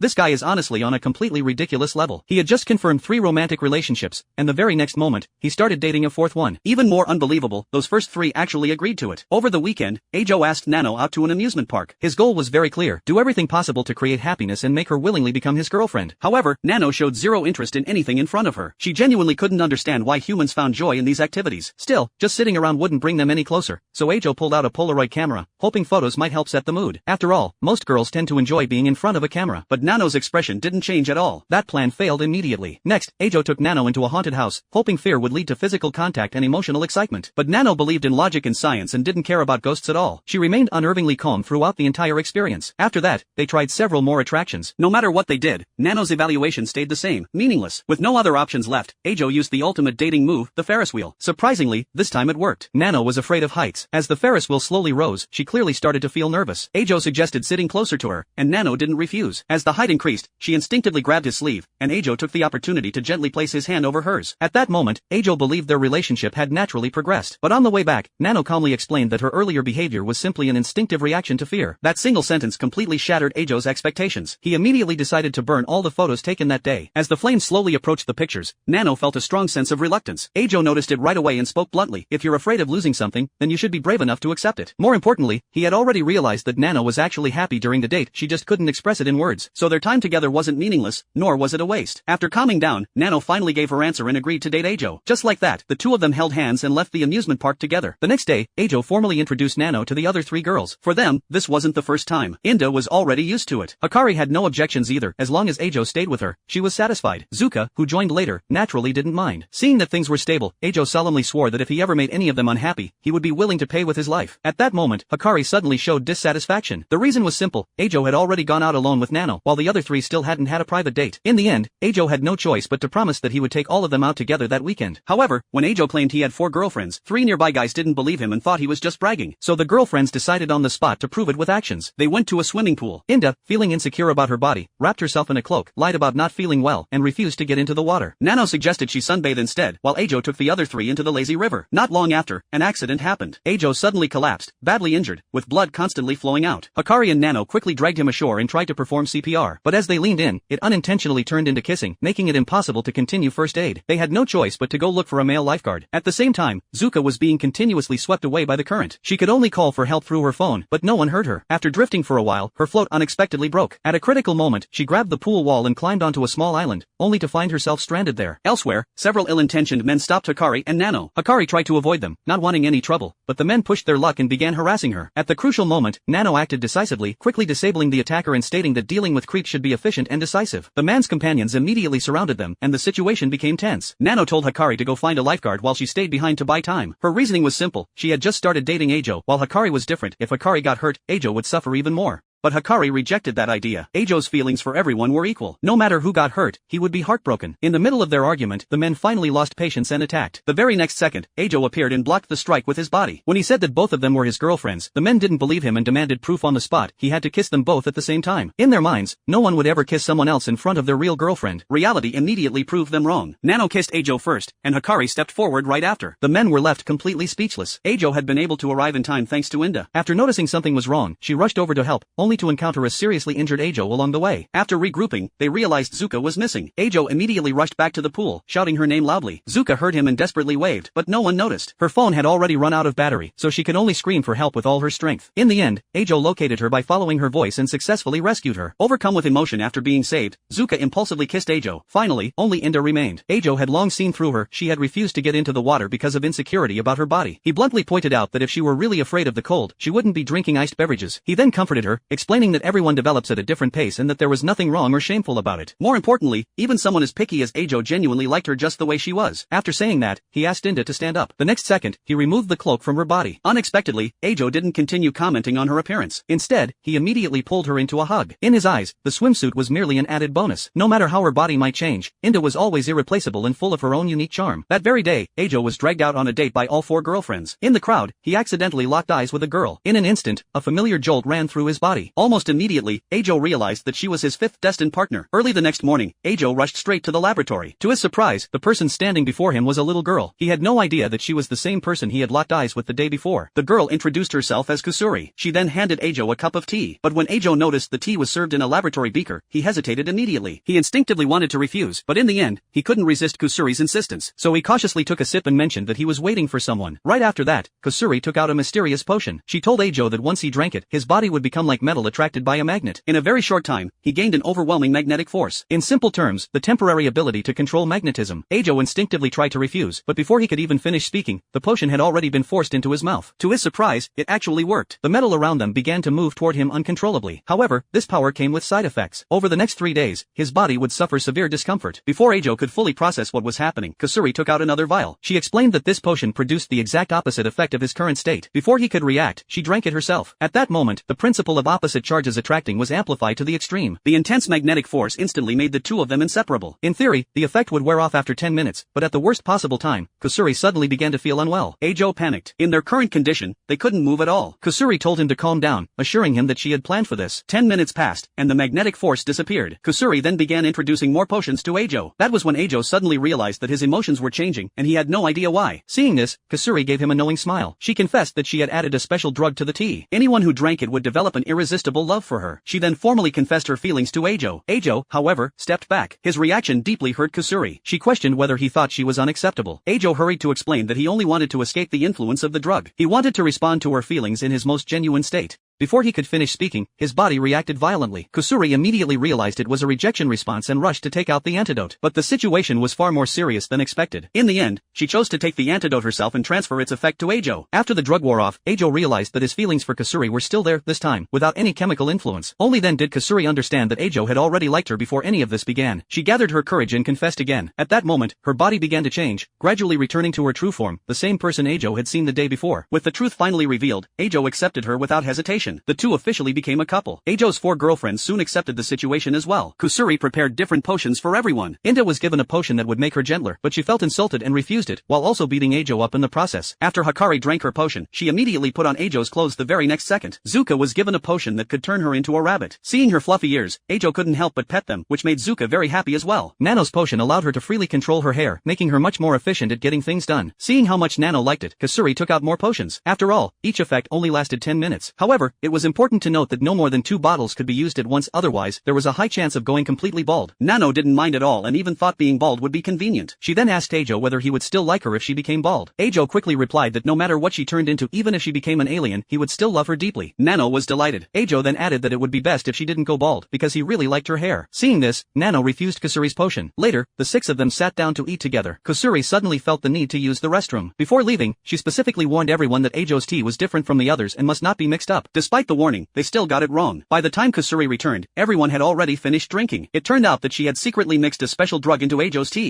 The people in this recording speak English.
This guy is honestly on a completely ridiculous level. He had just confirmed 3 romantic relationships, and the very next moment, he started dating a 4th one. Even more unbelievable, those first 3 actually agreed to it. Over the weekend, Ajo asked Nano out to an amusement park. His goal was very clear: do everything possible to create happiness and make her willingly become his girlfriend. However, Nano showed zero interest in anything in front of her. She genuinely couldn't understand why humans found joy in these activities. Still, just sitting around wouldn't bring them any closer, so Ajo pulled out a Polaroid camera, hoping photos might help set the mood. After all, most girls tend to enjoy being in front of a camera. But Nano's expression didn't change at all. That plan failed immediately. Next, Ajo took Nano into a haunted house, hoping fear would lead to physical contact and emotional excitement. But Nano believed in logic and science and didn't care about ghosts at all. She remained unnervingly calm throughout the entire experience. After that, they tried several more attractions. No matter what they did, Nano's evaluation stayed the same, meaningless. With no other options left, Ajo used the ultimate dating move, the Ferris wheel. Surprisingly, this time it worked. Nano was afraid of heights. As the Ferris wheel slowly rose, she clearly started to feel nervous. Ajo suggested sitting closer to her, and Nano didn't refuse. As the height increased, she instinctively grabbed his sleeve, and Ajo took the opportunity to gently place his hand over hers. At that moment, Ajo believed their relationship had naturally progressed. But on the way back, Nano calmly explained that her earlier behavior was simply an instinctive reaction to fear. That single sentence completely shattered Ajo's expectations. He immediately decided to burn all the photos taken that day. As the flames slowly approached the pictures, Nano felt a strong sense of reluctance. Ajo noticed it right away and spoke bluntly: if you're afraid of losing something, then you should be brave enough to accept it. More importantly, he had already realized that Nano was actually happy during the date, she just couldn't express it in words. So their time together wasn't meaningless, nor was it a waste. After calming down, Nano finally gave her answer and agreed to date Ajo. Just like that, the two of them held hands and left the amusement park together. The next day, Ajo formally introduced Nano to the other 3 girls. For them, this wasn't the first time. Inda was already used to it. Hikari had no objections either. As long as Ajo stayed with her, she was satisfied. Zuka, who joined later, naturally didn't mind. Seeing that things were stable, Ajo solemnly swore that if he ever made any of them unhappy, he would be willing to pay with his life. At that moment, Hikari suddenly showed dissatisfaction. The reason was simple: Ajo had already gone out alone with Nano, while the other 3 still hadn't had a private date. In the end, Ajo had no choice but to promise that he would take all of them out together that weekend. However, when Ajo claimed he had 4 girlfriends, 3 nearby guys didn't believe him and thought he was just bragging. So the girlfriends decided on the spot to prove it with actions. They went to a swimming pool. Inda, feeling insecure about her body, wrapped herself in a cloak, lied about not feeling well, and refused to get into the water. Nano suggested she sunbathe instead, while Ajo took the other 3 into the lazy river. Not long after, an accident happened. Ajo suddenly collapsed, badly injured, with blood constantly flowing out. Hikari and Nano quickly dragged him ashore and tried to perform CPR, but as they leaned in, it unintentionally turned into kissing, making it impossible to continue first aid. They had no choice but to go look for a male lifeguard. At the same time, Zuka was being continuously swept away by the current. She could only call for help through her phone, but no one heard her. After drifting for a while, her float unexpectedly broke. At a critical moment, she grabbed the pool wall and climbed onto a small island, only to find herself stranded there. Elsewhere, several ill-intentioned men stopped Hikari and Nano. Hikari tried to avoid them, not wanting any trouble, but the men pushed their luck and began harassing her. At the crucial moment, Nano acted decisively, quickly disabling the attacker and stating that dealing with creeps should be efficient and decisive. The man's companions immediately surrounded them, and the situation became tense. Nano told Hikari to go find a lifeguard while she stayed behind to buy time. Her reasoning was simple: she had just started dating Ajo, while Hikari was different. If Hikari got hurt, Ajo would suffer even more. But Hikari rejected that idea. Ajo's feelings for everyone were equal. No matter who got hurt, he would be heartbroken. In the middle of their argument, the men finally lost patience and attacked. The very next second, Ajo appeared and blocked the strike with his body. When he said that both of them were his girlfriends, the men didn't believe him and demanded proof on the spot. He had to kiss them both at the same time. In their minds, no one would ever kiss someone else in front of their real girlfriend. Reality immediately proved them wrong. Nano kissed Ajo first, and Hikari stepped forward right after. The men were left completely speechless. Ajo had been able to arrive in time thanks to Inda. After noticing something was wrong, she rushed over to help, only to encounter a seriously injured Ajo along the way. After regrouping, they realized Zuka was missing. Ajo immediately rushed back to the pool, shouting her name loudly. Zuka heard him and desperately waved, but no one noticed. Her phone had already run out of battery, so she could only scream for help with all her strength. In the end, Ajo located her by following her voice and successfully rescued her. Overcome with emotion after being saved, Zuka impulsively kissed Ajo. Finally, only Inda remained. Ajo had long seen through her. She had refused to get into the water because of insecurity about her body. He bluntly pointed out that if she were really afraid of the cold, she wouldn't be drinking iced beverages. He then comforted her, explaining that everyone develops at a different pace and that there was nothing wrong or shameful about it. More importantly, even someone as picky as Ajo genuinely liked her just the way she was. After saying that, he asked Inda to stand up. The next second, he removed the cloak from her body. Unexpectedly, Ajo didn't continue commenting on her appearance. Instead, he immediately pulled her into a hug. In his eyes, the swimsuit was merely an added bonus. No matter how her body might change, Inda was always irreplaceable and full of her own unique charm. That very day, Ajo was dragged out on a date by all 4 girlfriends. In the crowd, he accidentally locked eyes with a girl. In an instant, a familiar jolt ran through his body. tea. Almost immediately, Ajo realized that she was his fifth destined partner. Early the next morning, Ajo rushed straight to the laboratory. To his surprise, the person standing before him was a little girl. He had no idea that she was the same person he had locked eyes with the day before. The girl introduced herself as Kusuri. She then handed Ajo a cup of tea. But when Ajo noticed the tea was served in a laboratory beaker, he hesitated immediately. He instinctively wanted to refuse, but in the end, he couldn't resist Kusuri's insistence. So he cautiously took a sip and mentioned that he was waiting for someone. Right after that, Kusuri took out a mysterious potion. She told Ajo that once he drank it, his body would become like metal attracted by a magnet. In a very short time, he gained an overwhelming magnetic force. In simple terms, the temporary ability to control magnetism. Ajo instinctively tried to refuse, but before he could even finish speaking, the potion had already been forced into his mouth. To his surprise, it actually worked. The metal around them began to move toward him uncontrollably. However, this power came with side effects. Over the next 3 days, his body would suffer severe discomfort. Before Ajo could fully process what was happening, Kusuri took out another vial. She explained that this potion produced the exact opposite effect of his current state. Before he could react, she drank it herself. At that moment, the principle of opposite charges attracting was amplified to the extreme. The intense magnetic force instantly made the two of them inseparable. In theory, the effect would wear off after 10 minutes, but at the worst possible time, Kusuri suddenly began to feel unwell. Ajo panicked. In their current condition, they couldn't move at all. Kusuri told him to calm down, assuring him that she had planned for this. 10 minutes passed, and the magnetic force disappeared. Kusuri then began introducing more potions to Ajo. That was when Ajo suddenly realized that his emotions were changing, and he had no idea why. Seeing this, Kusuri gave him a knowing smile. She confessed that she had added a special drug to the tea. Anyone who drank it would develop an irresistible love for her. She then formally confessed her feelings to Ajo. Ajo, however, stepped back. His reaction deeply hurt Kusuri. She questioned whether he thought she was unacceptable. Ajo hurried to explain that he only wanted to escape the influence of the drug. He wanted to respond to her feelings in his most genuine state. Before he could finish speaking, his body reacted violently. Kusuri immediately realized it was a rejection response and rushed to take out the antidote. But the situation was far more serious than expected. In the end, she chose to take the antidote herself and transfer its effect to Ajo. After the drug wore off, Ajo realized that his feelings for Kusuri were still there, this time, without any chemical influence. Only then did Kusuri understand that Ajo had already liked her before any of this began. She gathered her courage and confessed again. At that moment, her body began to change, gradually returning to her true form, the same person Ajo had seen the day before. With the truth finally revealed, Ajo accepted her without hesitation. The two officially became a couple. Ajo's 4 girlfriends soon accepted the situation as well. Kusuri prepared different potions for everyone. Inta was given a potion that would make her gentler, but she felt insulted and refused it, while also beating Ajo up in the process. After Hakari drank her potion, she immediately put on Ajo's clothes the very next second. Zuka was given a potion that could turn her into a rabbit. Seeing her fluffy ears, Ajo couldn't help but pet them, which made Zuka very happy as well. Nano's potion allowed her to freely control her hair, making her much more efficient at getting things done. Seeing how much Nano liked it, Kusuri took out more potions. After all, each effect only lasted 10 minutes. However, it was important to note that no more than 2 bottles could be used at once, otherwise, there was a high chance of going completely bald. Nano didn't mind at all and even thought being bald would be convenient. She then asked Ajo whether he would still like her if she became bald. Ajo quickly replied that no matter what she turned into, even if she became an alien, he would still love her deeply. Nano was delighted. Ajo then added that it would be best if she didn't go bald, because he really liked her hair. Seeing this, Nano refused Kusuri's potion. Later, the 6 of them sat down to eat together. Kusuri suddenly felt the need to use the restroom. Before leaving, she specifically warned everyone that Ajo's tea was different from the others and must not be mixed up. Despite the warning, they still got it wrong. By the time Kusuri returned, everyone had already finished drinking. It turned out that she had secretly mixed a special drug into Ajo's tea.